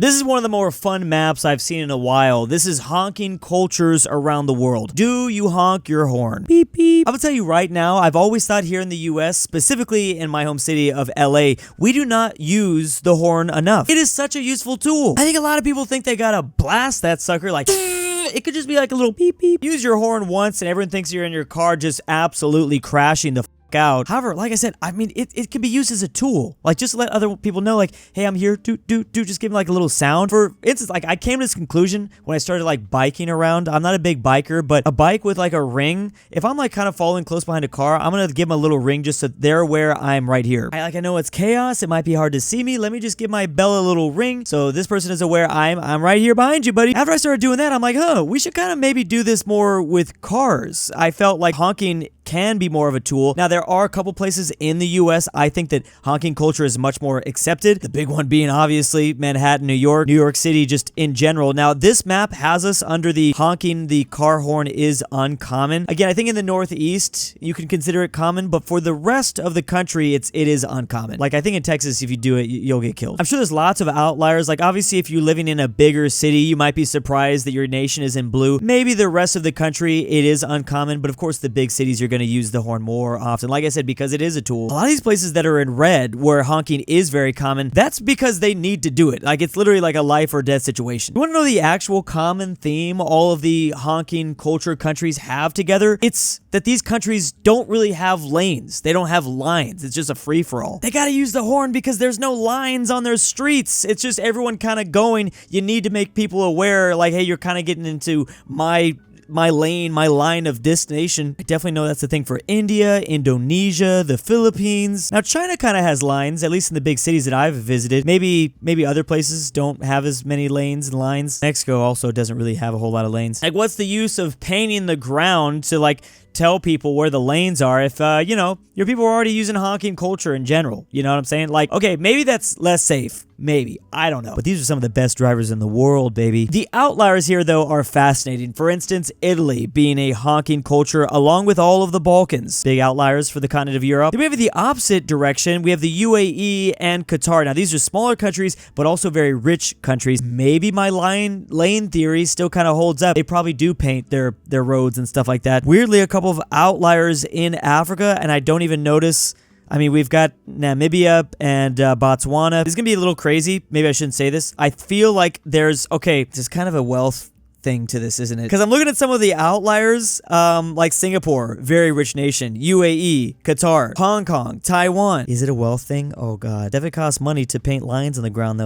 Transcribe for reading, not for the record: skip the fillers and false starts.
This is one of the more fun maps I've seen in a while. This is honking cultures around the world. Do you honk your horn? Beep, beep. I'm gonna tell you right now, I've always thought here in the US, specifically in my home city of LA, we do not use the horn enough. It is such a useful tool. I think a lot of people think they gotta blast that sucker like... It could just be like a little beep beep. Use your horn once and everyone thinks you're in your car just absolutely crashing the out. However, like I said, I mean, it can be used as a tool. Like, just to let other people know, like, hey, I'm here, just give me like a little sound. For instance, like, I came to this conclusion when I started like biking around. I'm not a big biker, but a bike with like a ring, if I'm like kind of following close behind a car, I'm gonna give them a little ring just so they're aware I'm right here. I know it's chaos, it might be hard to see me. Let me just give my bell a little ring so this person is aware I'm right here behind you, buddy. After I started doing that, I'm like, we should kind of maybe do this more with cars. I felt like honking can be more of a tool. Now, there are a couple places in the US I think that honking culture is much more accepted. The big one being obviously Manhattan, New York City, just in general. Now, this map has us under the honking the car horn is uncommon. Again, I think in the Northeast, you can consider it common, but for the rest of the country, it is uncommon. Like, I think in Texas, if you do it, you'll get killed. I'm sure there's lots of outliers. Like, obviously, if you're living in a bigger city, you might be surprised that your nation is in blue. Maybe the rest of the country, it is uncommon, but of course, the big cities, you're going to use the horn more often. Like I said, because it is a tool. A lot of these places that are in red where honking is very common, that's because they need to do it. Like, it's literally like a life or death situation. You want to know the actual common theme all of the honking culture countries have together? It's that these countries don't really have lanes. They don't have lines. It's just a free-for-all. They gotta use the horn because there's no lines on their streets. It's just everyone kind of going. You need to make people aware, like, hey, you're kind of getting into my lane, my line of destination. I definitely know that's the thing for India, Indonesia, the Philippines. Now, China kind of has lines, at least in the big cities that I've visited. Maybe other places don't have as many lanes and lines. Mexico also doesn't really have a whole lot of lanes. Like, what's the use of painting the ground to, like, tell people where the lanes are if, you know, your people are already using honking culture in general? You know what I'm saying? Like, okay, maybe that's less safe. Maybe. I don't know. But these are some of the best drivers in the world, baby. The outliers here, though, are fascinating. For instance, Italy being a honking culture along with all of the Balkans. Big outliers for the continent of Europe. Then we have the opposite direction. We have the UAE and Qatar. Now, these are smaller countries, but also very rich countries. Maybe my lane theory still kind of holds up. They probably do paint their roads and stuff like that. Weirdly, a couple of outliers in Africa, and I don't even notice. I mean, we've got Namibia and Botswana. This is going to be a little crazy. Maybe I shouldn't say this. I feel like there's kind of a wealth thing to this, isn't it? Because I'm looking at some of the outliers, like Singapore, very rich nation, UAE, Qatar, Hong Kong, Taiwan. Is it a wealth thing? Oh, God. Definitely costs money to paint lines on the ground, though.